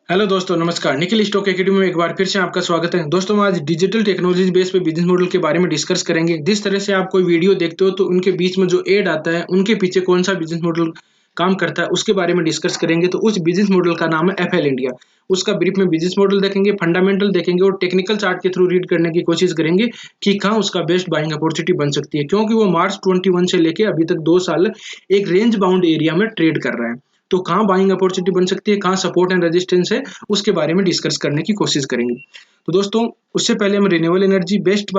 Hello दोस्तों, नमस्कार। Nikhil stock academy में एक बार फिर से आपका स्वागत है। दोस्तों, हम आज डिजिटल टेक्नोलॉजी बेस पे बिजनेस मॉडल के बारे में डिस्कस करेंगे। जिस तरह से आप कोई वीडियो देखते हो तो उनके बीच में जो ऐड आता है, उनके पीछे कौन सा बिजनेस मॉडल काम करता है, उसके बारे में डिस्कस करेंगे। तो उस बिजनेस मॉडल का नाम है एफएल इंडिया। उसका ब्रीफ में बिजनेस मॉडल देखेंगे, फंडामेंटल देखेंगे और टेक्निकल चार्ट के थ्रू रीड करने की कोशिश करेंगे कि कहाँ उसका बेस्ट बाइंग अपॉर्चुनिटी बन सकती है, क्योंकि वो मार्च 21 से लेके अभी तक 2 साल एक रेंज बाउंड एरिया में ट्रेड कर रहा है। तो कहाँ बाइंग अपॉर्चुनिटी बन सकती है, कहाँ सपोर्ट एंड रेजिस्टेंस है, उसके बारे में डिस्कस करने की कोशिश करेंगे। तो दोस्तों, उससे पहले हम renewable energy, best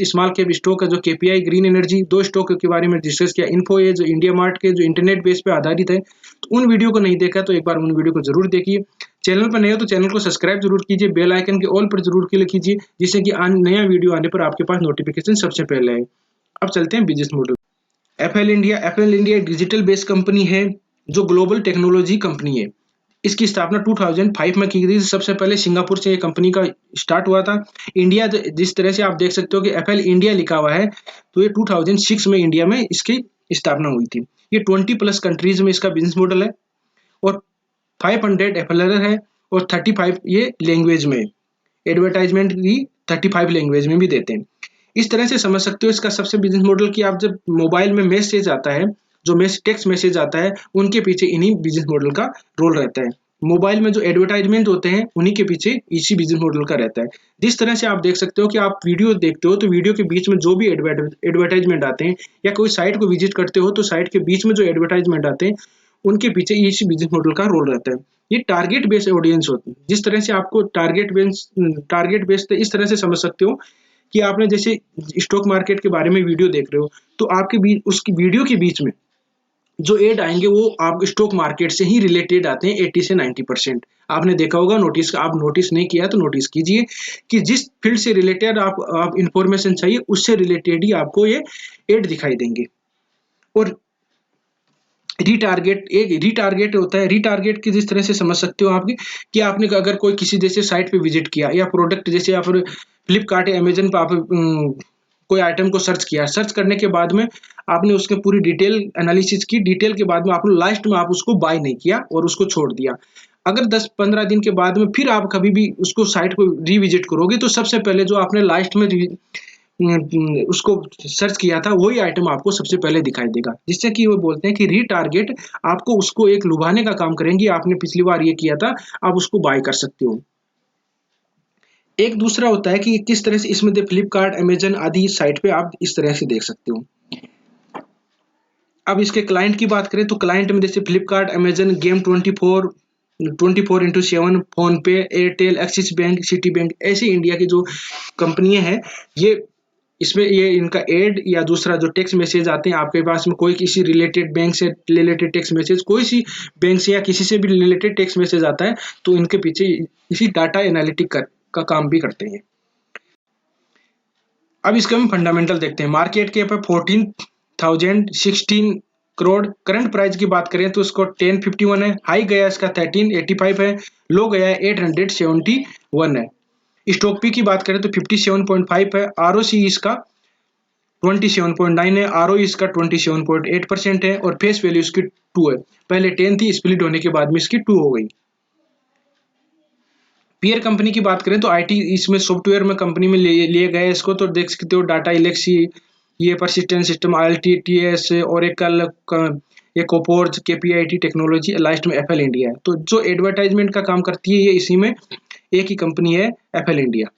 small cap stock है जो केपीआई, ग्रीन एनर्जी, दो स्टॉक के बारे में डिस्कस किया। इन्फो है जो इंडिया मार्ट के जो इंटरनेट बेस पे आधारित है। तो उन वीडियो को नहीं देखा तो एक बार उन वीडियो को जरूर देखिए। चैनल पर नए हो तो चैनल को सब्सक्राइब जरूर कीजिए, बेल आइकन के ऑल पर जरूर क्लिक कीजिए, जिससे कि नया वीडियो आने पर आपके पास नोटिफिकेशन सबसे पहले आए। अब चलते हैं बिजनेस मॉडल। एफएल इंडिया एक डिजिटल बेस्ड कंपनी है जो ग्लोबल टेक्नोलॉजी कंपनी है। इसकी स्थापना 2005 में की गई थी। सबसे पहले सिंगापुर से ये कंपनी का स्टार्ट हुआ था। इंडिया, जिस तरह से आप देख सकते हो कि एफएल इंडिया लिखा हुआ है, तो ये 2006 में इंडिया में इसकी स्थापना हुई थी। ये 20+ कंट्रीज में इसका बिजनेस मॉडल है और 500 एफएलआर है और 35 ये लैंग्वेज में, एडवर्टाइजमेंट भी 35 लैंग्वेज में भी देते हैं। इस तरह से समझ सकते हो इसका सबसे बिजनेस मॉडल कि आप जब मोबाइल में मैसेज आता है, जो टेक्स्ट मैसेज आता है, उनके पीछे इन्हीं बिजनेस मॉडल का रोल रहता है। मोबाइल में जो एडवर्टाइजमेंट होते हैं उन्हीं के पीछे इसी बिजनेस मॉडल का रहता है। जिस तरह से आप देख सकते हो कि आप वीडियो देखते हो तो वीडियो के बीच में जो भी एडवर्टाइजमेंट आते हैं या कोई साइट को विजिट करते हो तो साइट के बीच में जो एडवर्टाइजमेंट आते हैं उनके पीछे इसी बिजनेस मॉडल का रोल रहता है। ये टारगेट बेस्ड ऑडियंस होती है। जिस तरह से आपको टारगेट बेस्ड इस तरह से समझ सकते हो कि आपने जैसे स्टॉक मार्केट के बारे में वीडियो देख रहे हो तो आपके बीच, उसकी वीडियो के बीच में जो एड आएंगे वो आप स्टॉक मार्केट से ही रिलेटेड आते हैं। 80 से 90% आपने देखा होगा। आप नोटिस नहीं किया तो नोटिस कीजिए कि जिस फील्ड से रिलेटेड आप इंफॉर्मेशन चाहिए उससे रिलेटेड ही आपको ये एड दिखाई देंगे। और रीटारगेट होता है। रीटारगेट की जिस तरह से समझ सकते हो आपकी कि आपने अगर कोई किसी जैसे साइट पे विजिट किया या प्रोडक्ट, जैसे आप फ्लिपकार्ट या अमेजन पे आप कोई आइटम को सर्च किया, सर्च करने के बाद में आपने उसके पूरी डिटेल एनालिसिस की, डिटेल के बाद में आपने लास्ट में आप उसको बाय नहीं किया और उसको छोड़ दिया। अगर 10-15 दिन के बाद में फिर आप कभी भी उसको साइट को रिविजिट करोगे तो सबसे पहले जो आपने लास्ट में उसको सर्च किया था वही आइटम आपको सबसे पहले दिखाई देगा। जिससे कि वो बोलते हैं कि रीटारगेट आपको उसको एक लुभाने का काम करेंगे। आपने पिछली बार ये किया था, आप उसको बाय कर सकते हो। एक दूसरा होता है कि किस तरह से इसमें फ्लिपकार्ट, अमेजन आदि साइट पे आप इस तरह से देख सकते हो। अब इसके क्लाइंट की बात करें तो क्लाइंट में जैसे फ्लिपकार्ट, अमेजन, गेम 24/7, फोन पे, Airtel, axis bank, city bank, ऐसी इंडिया की जो कंपनियां हैं, ये इसमें ये इनका एड या दूसरा जो टेक्स्ट मैसेज आते हैं आपके पास में, कोई किसी रिलेटेड बैंक से रिलेटेड टेक्स्ट मैसेज, कोई सी बैंक से या किसी से भी रिलेटेड टेक्स्ट मैसेज आता है तो इनके पीछे इसी डाटा एनालिटिक का काम भी करते हैं। अब इसके हम फंडामेंटल देखते हैं। मार्केट कैप है 14,016 करोड़। करंट प्राइस की बात करें तो इसको 1051 है। हाई गया इसका 1385 है। लो गया है 871 है। स्टॉक पी की बात करें तो 57.5 है। आरओसी इसका 27.9 है। आरओई इसका 27.8% है और फेस वैल्यू इसकी 2 है। पहले 10 थी, स्प्लिट होने के बाद में इसकी 2 हो गई। पीयर कंपनी की बात करें तो आईटी इसमें सॉफ्टवेयर में कंपनी में लिए गए इसको, तो देख सकते हो डाटा इलेक्सी, ये परसिस्टेंट सिस्टम, आईएलटीएस, ओरेकल, ये कोपोर्ज, केपीआईटी टेक्नोलॉजी, लास्ट में एफएल इंडिया है। तो जो एडवर्टाइजमेंट का काम करती है ये इसी में एक ही कंपनी है, एफएल इंडिया।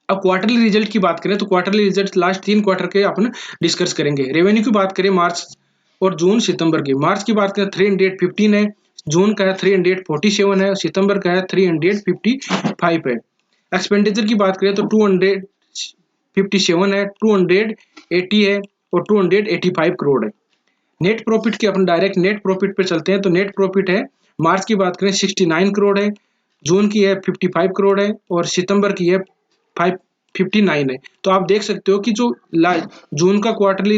अब क्वार्टरली रिजल्ट की बात करें तो क्वार्टरली रिजल्ट लास्ट 3 क्वार्टर के अपन डिस्कस करेंगे। रेवेन्यू की बात करें मार्च और जून सितंबर की। मार्च की बात करें 315 है, जून का है 347 है, सितंबर का है 355 है। एक्सपेंडिचर की बात करें तो 257 है, 280 है और 285 करोड़ है। नेट प्रॉफिट की अपन डायरेक्ट नेट प्रॉफिट पे चलते हैं तो नेट प्रॉफिट है, मार्च की बात करें 69 करोड़ है, जून की है 55 करोड़ है और सितंबर की है 559 है। तो आप देख सकते हो कि जो जून का क्वार्टरली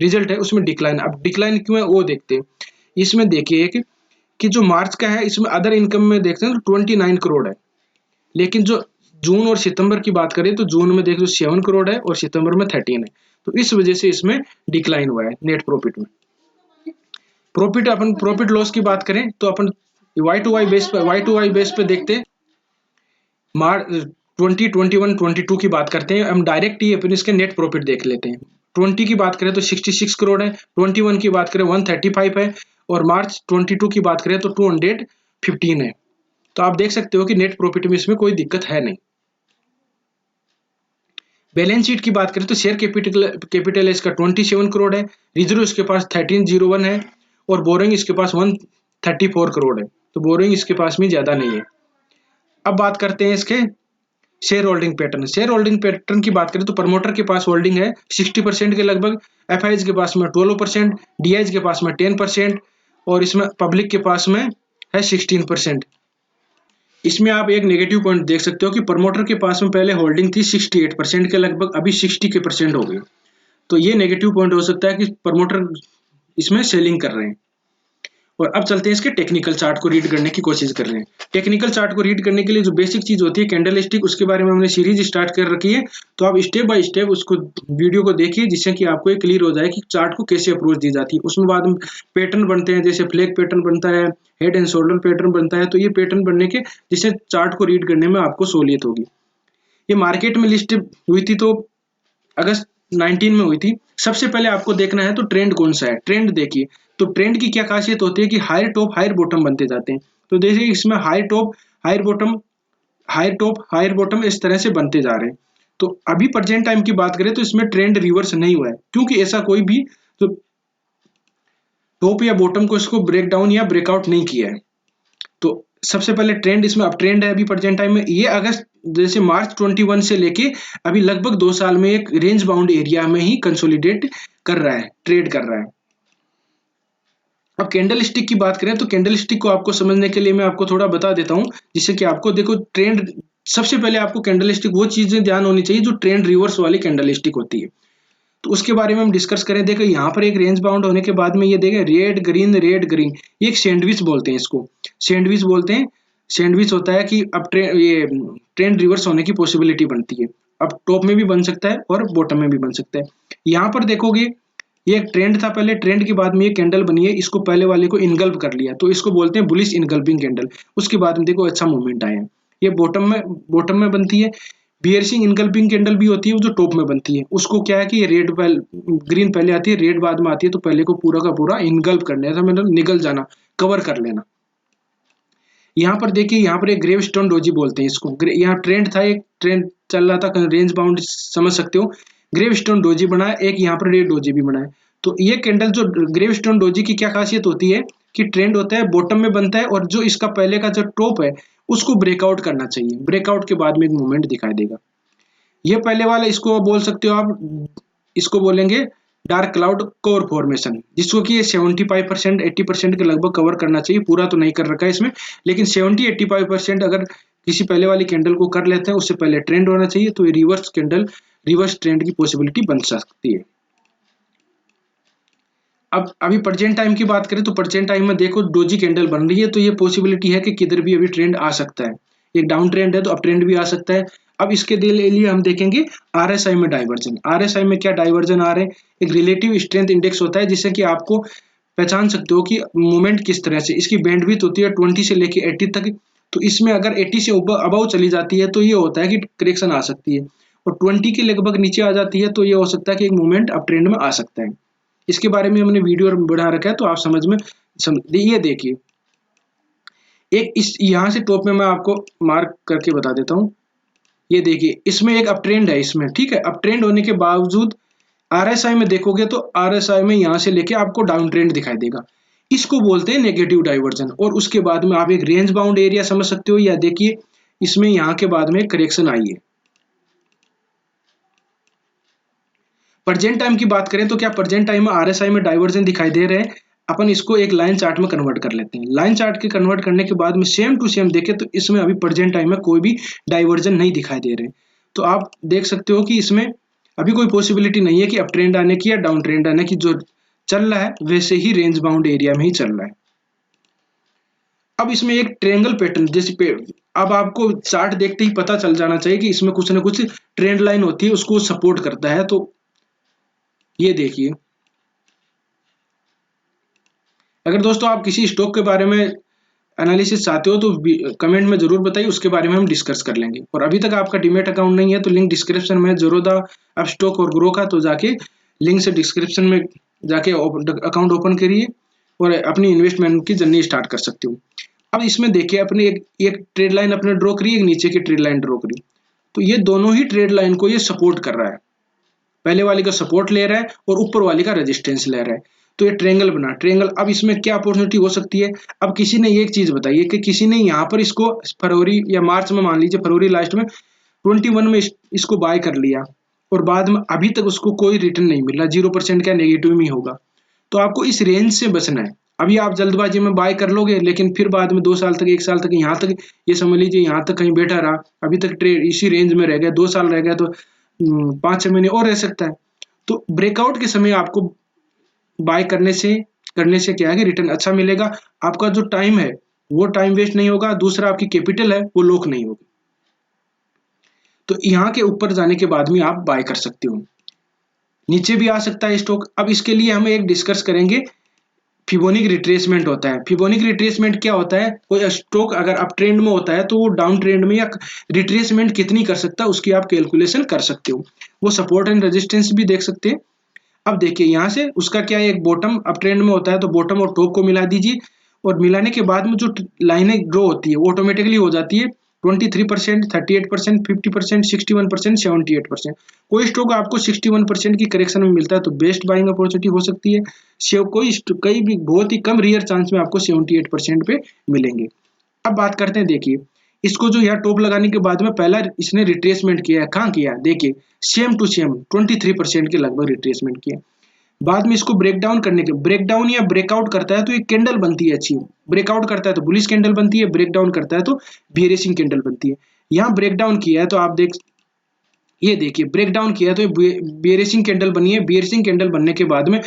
रिजल्ट है उसमें डिक्लाइन। अब डिक्लाइन क्यों है वो देखते हैं। इसमें देखिए कि जो मार्च का है इसमें अदर इनकम में देखते हैं तो 29 करोड़ है, लेकिन जो जून और सितंबर की बात करें तो जून में देखो 7 करोड़ है और सितंबर में 13 है। तो इस वजह से इसमें डिक्लाइन हुआ है नेट प्रॉफिट में। प्रॉफिट लॉस की बात करें तो अपन वाई टू वाई बेस पे देखते हैं। मार्च 2021 22 की बात करते हैं हम, डायरेक्ट ही अपन इसके नेट प्रॉफिट देख लेते हैं। 20 की बात करें तो 66 करोड़ है, 21 की बात करें 135 है, और मार्च 22 की बात करें तो 215 है। तो आप देख सकते हो कि नेट प्रॉफिट में इसमें कोई दिक्कत है नहीं। बैलेंस शीट की बात करें तो शेयर कैपिटल इसका 27 करोड़ है, रिजर्व इसके पास 1301 है, और बोरिंग इसके पास 134 करोड़ है। तो बोरिंग इसके पास में ज्यादा नहीं है। अब बात करते हैं इसके share holding pattern. Share holding pattern की बात करें तो प्रमोटर के पास होल्डिंग है 60% के लगभग, एफआईज के पास में 12%, डीआईज के पास में 10%, और इसमें पब्लिक के पास में है 16%। इसमें आप एक नेगेटिव पॉइंट देख सकते हो कि प्रमोटर के पास में पहले होल्डिंग थी 68% के लगभग, अभी 60% हो गई। तो ये नेगेटिव पॉइंट हो सकता है कि प्रमोटर इसमें सेलिंग कर रहे हैं। और अब चलते हैं इसके टेक्निकल चार्ट को रीड करने की कोशिश कर रहे हैं। टेक्निकल चार्ट को रीड करने के लिए जो बेसिक चीज होती है कैंडल स्टिक, उसके बारे में हमने सीरीज स्टार्ट कर रखी है। तो आप स्टेप बाय स्टेप उसको वीडियो को देखिए, जिससे कि आपको क्लियर हो जाए कि चार्ट को कैसे अप्रोच दी जाती है। उसमें बाद में पैटर्न बनते हैं, जैसे फ्लैग पैटर्न बनता है, हेड एंड शोल्डर पैटर्न बनता है। तो ये पैटर्न बनने के जिससे चार्ट को रीड करने में आपको सहूलियत होगी। ये मार्केट में लिस्ट हुई थी तो अगस्त 19 में हुई थी। सबसे पहले आपको देखना है तो ट्रेंड कौन सा है, ट्रेंड देखिए। तो ट्रेंड की क्या खासियत होती है कि हायर टॉप हायर बॉटम बनते जाते हैं। तो देखिए इसमें higher top higher bottom, higher top higher bottom इस तरह से बनते जा रहे हैं। तो अभी प्रेजेंट टाइम की बात करें तो इसमें ट्रेंड रिवर्स नहीं हुआ है, क्योंकि ऐसा कोई भी तो टॉप या बॉटम को इसको ब्रेक डाउन या ब्रेकआउट नहीं किया है। तो सबसे पहले ट्रेंड इसमें अप ट्रेंड है अभी प्रेजेंट टाइम में। ये अगस्त जैसे मार्च 21 से लेके अभी लगभग 2 साल में एक रेंज बाउंड एरिया में ही कंसोलिडेट कर रहा है, ट्रेड कर रहा है। अब कैंडल स्टिक की बात करें तो कैंडल स्टिक को आपको समझने के लिए मैं आपको थोड़ा बता देता हूं, जिससे कि आपको देखो ट्रेंड, सबसे पहले आपको कैंडल स्टिक वो चीजें ध्यान होनी चाहिए जो ट्रेंड रिवर्स वाली कैंडल स्टिक होती है। तो उसके बारे में हम डिस्कस करें। देखो यहाँ पर एक रेंज बाउंड होने के बाद में ये देखें रेड ग्रीन, ये एक सैंडविच बोलते हैं इसको, सैंडविच बोलते हैं। सैंडविच होता है कि अब ये ट्रेंड रिवर्स होने की पॉसिबिलिटी बनती है। अब टॉप में भी बन सकता है और बॉटम में भी बन सकता है। यहाँ पर देखोगे ये एक ट्रेंड था, पहले ट्रेंड के बाद में ये कैंडल बनी है, इसको पहले वाले को इनगल्प कर लिया, तो इसको बोलते हैं बुलिश इनगल्पिंग कैंडल। उसके बाद में देखो अच्छा मूवमेंट आया है। ये बॉटम में बनती है। बियरसिंग इनगल्पिंग कैंडल भी होती है जो टॉप में बनती है। उसको क्या है कि रेड ग्रीन पहले आती है, रेड बाद में आती है, तो पहले को पूरा का पूरा इनगल्प करना है, मतलब निगल जाना, कवर कर लेना। यहाँ पर देखिए यहाँ पर एक ग्रेव स्टोन डोजी बोलते हैं इसको। यहाँ ट्रेंड था, एक ट्रेंड चल रहा था, रेंज बाउंड समझ सकते हो। ग्रेव स्टोन डोजी बना है, एक यहाँ पर रेड डोजी भी बना है। तो ये कैंडल जो ग्रेव स्टोन डोजी की क्या खासियत होती है कि ट्रेंड होता है बॉटम में बनता है, और जो इसका पहले का जो टॉप है उसको ब्रेकआउट करना चाहिए। ब्रेकआउट के बाद में एक मूवमेंट दिखाई देगा। ये पहले वाला इसको बोल सकते हो आप, इसको बोलेंगे डार्क क्लाउड कोर फॉर्मेशन, जिसको कि 75% 80% के लगभग कवर करना चाहिए। पूरा तो नहीं कर रखा है इसमें, लेकिन 70-85% अगर किसी पहले वाली कैंडल को कर लेते हैं, उससे पहले ट्रेंड होना चाहिए, तो ये रिवर्स कैंडल रिवर्स ट्रेंड की पॉसिबिलिटी बन सकती है। अब अभी प्रेजेंट टाइम की बात करें तो प्रेजेंट टाइम में देखो डोजी कैंडल बन रही है, तो ये पॉसिबिलिटी है कि किधर भी अभी ट्रेंड आ सकता है। एक डाउन ट्रेंड है तो अप ट्रेंड भी आ सकता है। अब इसके लिए हम देखेंगे आरएसआई में डाइवर्जन। आरएसआई में क्या डाइवर्जन आ रहे हैं, एक रिलेटिव स्ट्रेंथ इंडेक्स होता है, जिससे कि आपको पहचान सकते हो कि मूवमेंट किस तरह से। इसकी बैंडविड्थ होती है 20 से लेके 80 तक। तो इसमें अगर 80 से अबव चली जाती है तो ये होता है कि करेक्शन आ सकती है, और 20 के लगभग नीचे आ जाती है तो ये हो सकता है कि एक मूवमेंट अप ट्रेंड में आ सकता है। इसके बारे में हमने वीडियो बढ़ा रखा है, तो आप समझ में ये देखिए एक इस यहाँ से टॉप में मैं आपको मार्क करके बता देता हूँ। ये देखिए इसमें एक अप ट्रेंड है इसमें, ठीक है। अप ट्रेंड होने के बावजूद आरएसआई में देखोगे तो आरएसआई में यहाँ से लेके आपको डाउन ट्रेंड दिखाई देगा। इसको बोलते हैं नेगेटिव डाइवर्जन। और उसके बाद में आप एक रेंज बाउंड एरिया समझ सकते हो, या देखिए इसमें यहाँ के बाद में करेक्शन आई है। प्रेजेंट टाइम की बात करें तो क्या प्रेजेंट टाइम में आरएसआई में डाइवर्जन दिखाई दे रहे हैं। अपन इसको एक लाइन चार्ट में कन्वर्ट कर लेते हैं। लाइन चार्ट के कन्वर्ट करने के बाद में सेम टू सेम देखें तो इसमें अभी प्रेजेंट टाइम में कोई भी डाइवर्जन नहीं दिखाई दे रहे। तो आप देख सकते हो कि इसमें अभी कोई पॉसिबिलिटी नहीं है कि अप ट्रेंड आने की या डाउन ट्रेंड आने की। जो चल रहा है वैसे ही रेंज बाउंड एरिया में ही चल रहा है। अब इसमें एक ट्रेंगल पैटर्न जैसे अब आपको चार्ट देखते ही पता चल जाना चाहिए कि इसमें कुछ ना कुछ ट्रेंड लाइन होती है, उसको सपोर्ट करता है। तो ये देखिए, अगर दोस्तों आप किसी स्टॉक के बारे में एनालिसिस चाहते हो तो कमेंट में जरूर बताइए, उसके बारे में हम डिस्कस कर लेंगे। और अभी तक आपका डीमैट अकाउंट नहीं है तो लिंक डिस्क्रिप्शन में ज़रूदा अपस्टॉक और ग्रो का, तो जाके लिंक से डिस्क्रिप्शन में जाके अकाउंट ओपन करिए और अपनी इन्वेस्टमेंट की जर्नी स्टार्ट कर सकते हो। अब इसमें देखिए अपने एक ट्रेड लाइन अपने ड्रॉ करी, एक नीचे की ट्रेड लाइन ड्रॉ करी, तो ये दोनों ही ट्रेड लाइन को ये सपोर्ट कर रहा है। पहले वाली का सपोर्ट ले रहा है और ऊपर वाली का रेजिस्टेंस ले रहा है, तो ये ट्रेंगल बना ट्रेंगल। अब इसमें क्या अपॉर्चुनिटी हो सकती है? अब किसी ने एक चीज बताई है कि किसी ने यहाँ पर इसको फरवरी या मार्च में, मान लीजिए फरवरी लास्ट में 21 में इसको बाय कर लिया और बाद में अभी तक उसको कोई रिटर्न नहीं मिल रहा, 0% का नेगेटिव में होगा। तो आपको इस रेंज से बचना है। अभी आप जल्दबाजी में बाय कर लोगे, लेकिन फिर बाद में 2 साल तक, 1 साल तक, यहाँ तक ये समझ लीजिए यहाँ तक कहीं बैठा रहा, अभी तक ट्रेड इसी रेंज में रह गया, 2 साल रह गया, तो 5-6 महीने और रह सकता है। तो ब्रेकआउट के समय आपको बाय करने से क्या है कि रिटर्न अच्छा मिलेगा, आपका जो टाइम है वो टाइम वेस्ट नहीं होगा, दूसरा आपकी कैपिटल है वो लॉक नहीं होगी। तो यहाँ के ऊपर जाने के बाद में आप बाय कर सकते हो, नीचे भी आ सकता है स्टॉक। अब इसके लिए हम एक डिस्कस करेंगे, फिबोनिक रिट्रेसमेंट होता है। फिबोनिक रिट्रेसमेंट क्या होता है? कोई स्टॉक अगर अप ट्रेंड में होता है तो वो डाउन ट्रेंड में या रिट्रेसमेंट कितनी कर सकता है उसकी आप कैलकुलेशन कर सकते हो। वो सपोर्ट एंड रेजिस्टेंस भी देख सकते हैं। अब देखिए यहाँ से उसका क्या है, एक बॉटम अप ट्रेंड में होता है तो बॉटम और टॉप को मिला दीजिए, और मिलाने के बाद में जो लाइनें ग्रो होती है वो ऑटोमेटिकली हो जाती है 23%, 38%, 50%, 61%, 78%। कोई स्टॉक आपको 61% की करेक्शन में मिलता है तो बेस्ट बाइंग अपॉर्चुनिटी हो सकती है। कई भी बहुत ही कम रेयर चांस में आपको 78% पे मिलेंगे। अब बात करते हैं, देखिए इसको जो यहाँ टॉप लगाने के बाद में पहला इसने रिट्रेसमेंट किया है, कहाँ किया? देखिए सेम टू सेम 23% के लगभग रिट्रेसमेंट किया। बाद में इसको ब्रेकडाउन या ब्रेकआउट करता है तो एक कैंडल बनती है अच्छी, ब्रेकआउट करता है तो बुलिश कैंडल बनती है, ब्रेकडाउन करता है तो बियरिश कैंडल बनती है। यहाँ ब्रेकडाउन किया है तो आप ये देखिए ब्रेकडाउन किया तो बियरिश कैंडल बनी है। बियरिश कैंडल बनने के बाद में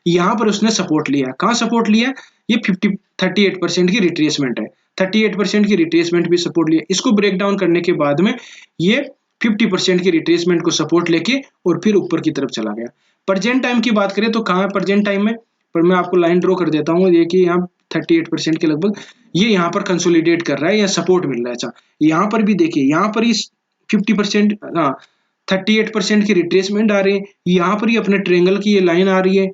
यहाँ पर उसने सपोर्ट लिया, कहाँ सपोर्ट लिया? ये 38% की रिट्रेसमेंट है, 38% की रिट्रेसमेंट भी सपोर्ट लिया। इसको ब्रेकडाउन करने के बाद में ये 50% की रिट्रेसमेंट को सपोर्ट लेके और फिर ऊपर की तरफ चला गया। प्रेजेंट टाइम की बात करें तो कहाँ है प्रेजेंट टाइम में? पर मैं आपको लाइन ड्रॉ कर देता हूँ, देखिए यहाँ 38% के लगभग ये यहाँ पर कंसोलिडेट कर रहा है या सपोर्ट मिल रहा है। अच्छा यहाँ पर भी देखिए, यहाँ पर इस 50%, हाँ 38% की रिट्रेसमेंट आ रही है, यहाँ पर ही अपने ट्रेंगल की ये लाइन आ रही है।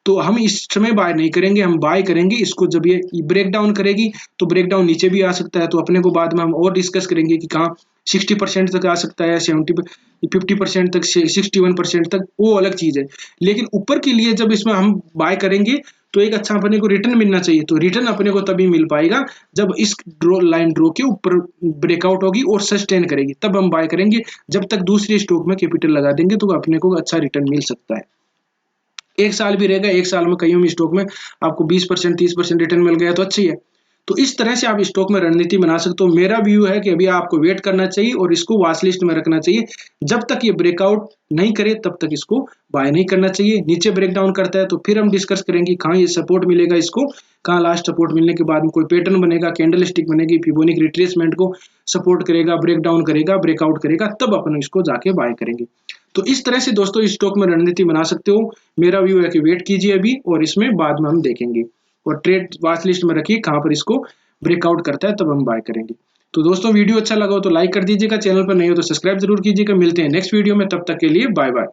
तो हम इस समय बाय नहीं करेंगे, हम बाय करेंगे इसको जब ये ब्रेक डाउन करेगी। तो ब्रेक डाउन नीचे भी आ सकता है, तो अपने को बाद में हम और डिस्कस करेंगे कि कहाँ 60% तक आ सकता है, 50% तक, 61% तक, वो अलग चीज है। लेकिन ऊपर के लिए जब इसमें हम बाय करेंगे तो एक अच्छा अपने को रिटर्न मिलना चाहिए। तो रिटर्न अपने को तभी मिल पाएगा जब इस लाइन ड्रॉ के ऊपर ब्रेकआउट होगी और सस्टेन करेगी, तब हम बाय करेंगे। जब तक दूसरे स्टॉक में कैपिटल लगा देंगे तो अपने को अच्छा रिटर्न मिल सकता है। 1 साल भी रहेगा, 1 साल में कई स्टॉक में आपको 20%, 30% रिटर्न मिल गया तो अच्छी है। तो इस तरह से आप स्टॉक में रणनीति बना सकते हो। मेरा व्यू है कि अभी आपको वेट करना चाहिए और इसको वॉच लिस्ट में रखना चाहिए। जब तक ये ब्रेकआउट नहीं करे तब तक इसको बाय नहीं करना चाहिए। नीचे ब्रेकडाउन करता है तो फिर हम डिस्कस करेंगे कहाँ ये सपोर्ट मिलेगा, इसको कहाँ लास्ट सपोर्ट मिलने के बाद में कोई पैटर्न बनेगा, कैंडल स्टिक बनेगी, फिबोनिक रिट्रेसमेंट को सपोर्ट करेगा, ब्रेकडाउन करेगा, ब्रेकआउट करेगा, तब अपन इसको जाके बाय करेंगे। तो इस तरह से दोस्तों इस स्टॉक में रणनीति बना सकते हो। मेरा व्यू है कि वेट कीजिए अभी और इसमें बाद में हम देखेंगे, और ट्रेड वॉच लिस्ट में रखिए, कहाँ पर इसको ब्रेकआउट करता है तब हम बाय करेंगे। तो दोस्तों वीडियो अच्छा लगा हो तो लाइक कर दीजिएगा, चैनल पर नहीं हो तो सब्सक्राइब जरूर कीजिएगा। मिलते हैं नेक्स्ट वीडियो में, तब तक के लिए बाय बाय।